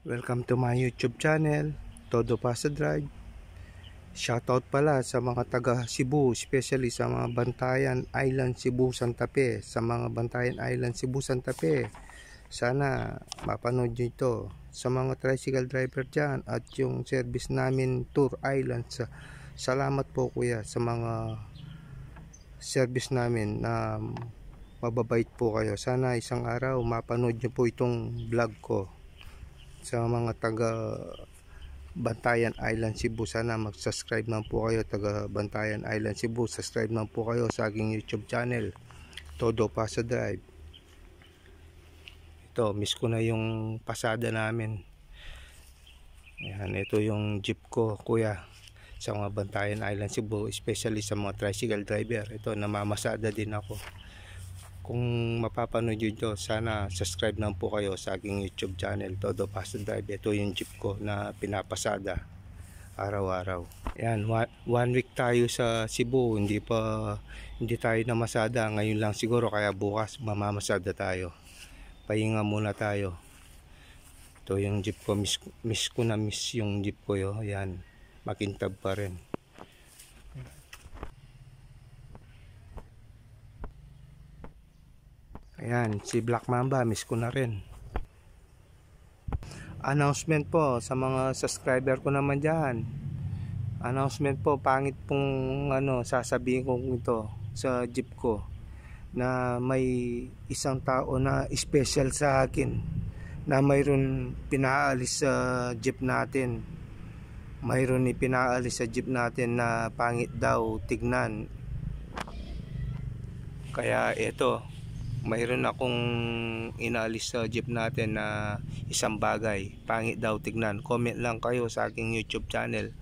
Welcome to my YouTube channel, Todo Pasa Drive. Shoutout pala sa mga taga Cebu, especially sa mga Bantayan Island, Cebu, Santa Fe. Sa mga Bantayan Island, Cebu, Santa Fe, sana mapanood nyo ito. Sa mga tricycle driver dyan at yung service namin Tour Islands, salamat po kuya sa mga service namin na mababait po kayo. Sana isang araw mapanood nyo po itong vlog ko. Sa mga taga Bantayan Island, Cebu, sana mag-subscribe na po kayo. Taga Bantayan Island, Cebu, subscribe na po kayo sa aking YouTube channel, Todo Pasa Drive. Ito, miss ko na yung pasada namin. Ayan, ito yung jeep ko kuya sa mga Bantayan Island, Cebu, especially sa mga tricycle driver. Ito, namamasada din ako. Kung mapapanood nyo ito, sana subscribe na po kayo sa aking YouTube channel, Todo Pasa Drive. Ito yung jeep ko na pinapasada araw-araw. Yan, one week tayo sa Cebu, hindi tayo namasada. Ngayon lang siguro, kaya bukas mamamasada tayo. Pahinga muna tayo. Ito yung jeep ko, miss yung jeep ko yo. Yan, makintab pa rin. Ayan, si Black Mamba, miss ko na rin. Announcement po sa mga subscriber ko naman dyan. Announcement po, pangit pong sasabihin ko ito sa jeep ko, na may isang tao na special sa akin, na mayroon pinaalis sa jeep natin. Mayroon pinaalis sa jeep natin na pangit daw tignan. Kaya ito, mayroon akong inalis sa jeep natin na isang bagay, pangit daw tignan. Comment lang kayo sa aking YouTube channel,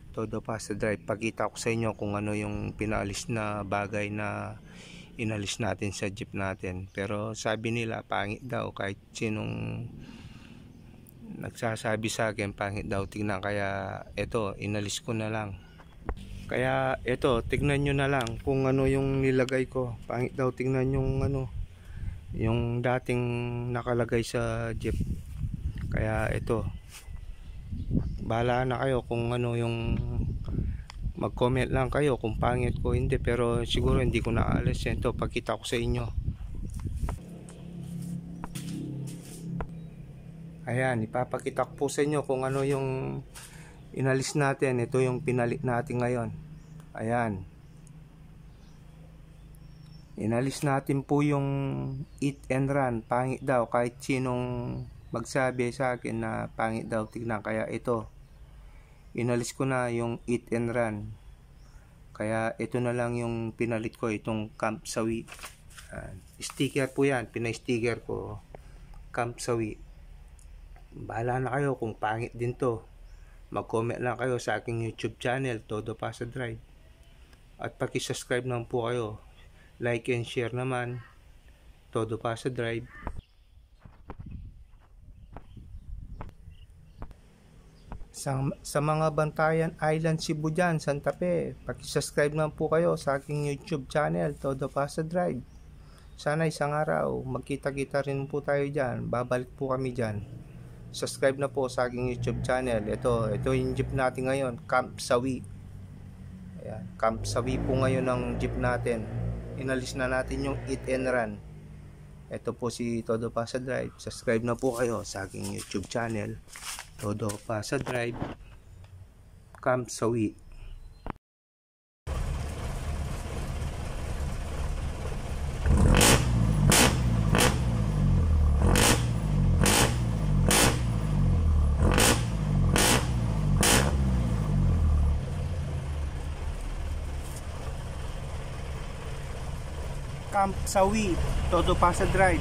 Todo Pasa Drive. Pakita ko sa inyo kung ano yung pinalis na bagay na inalis natin sa jeep natin. Pero sabi nila pangit daw, kahit sinong nagsasabi sa akin pangit daw tignan. Kaya ito, inalis ko na lang. Kaya ito, tignan nyo na lang kung ano yung nilagay ko. Pangit daw tignan yung dating nakalagay sa jeep. Kaya ito, bahala na kayo kung ano yung, mag-comment lang kayo kung pangit ko hindi, pero siguro hindi ko naalis. Ito, pagkita ko sa inyo. Ayan, ipapakita ko po sa inyo kung ano yung inalis natin. Ito yung pinalit natin ngayon. Ayan, inalis natin po yung eat and run. Pangit daw, kahit sinong magsabi sa akin na pangit daw tignan. Kaya ito, inalis ko na yung eat and run. Kaya ito na lang yung pinalit ko, itong Camp Sawi. Sticker po yan, pina-sticker ko, Camp Sawi. Bahala na kayo kung pangit din to. Mag-comment lang kayo sa aking YouTube channel, Todo Pasa Drive. At paki-subscribe naman po kayo. Like and share naman, Todo Pasa Drive. Sa mga Bantayan Island, Cebu dyan, Santa Fe, paki-subscribe naman po kayo sa aking YouTube channel, Todo Pasa Drive. Sana isang araw magkita-kita rin po tayo dyan. Babalik po kami dyan. Subscribe na po sa aking YouTube channel. Ito yung jeep natin ngayon, Camp Sawi. Ayan, Camp Sawi po ngayon ng jeep natin. Inalis na natin yung eat and run. Ito po si Todo Pasa Drive. Subscribe na po kayo sa aking YouTube channel, Todo Pasa Drive, Camp Sawi. Camp Sawi, Todo Pasa Drive.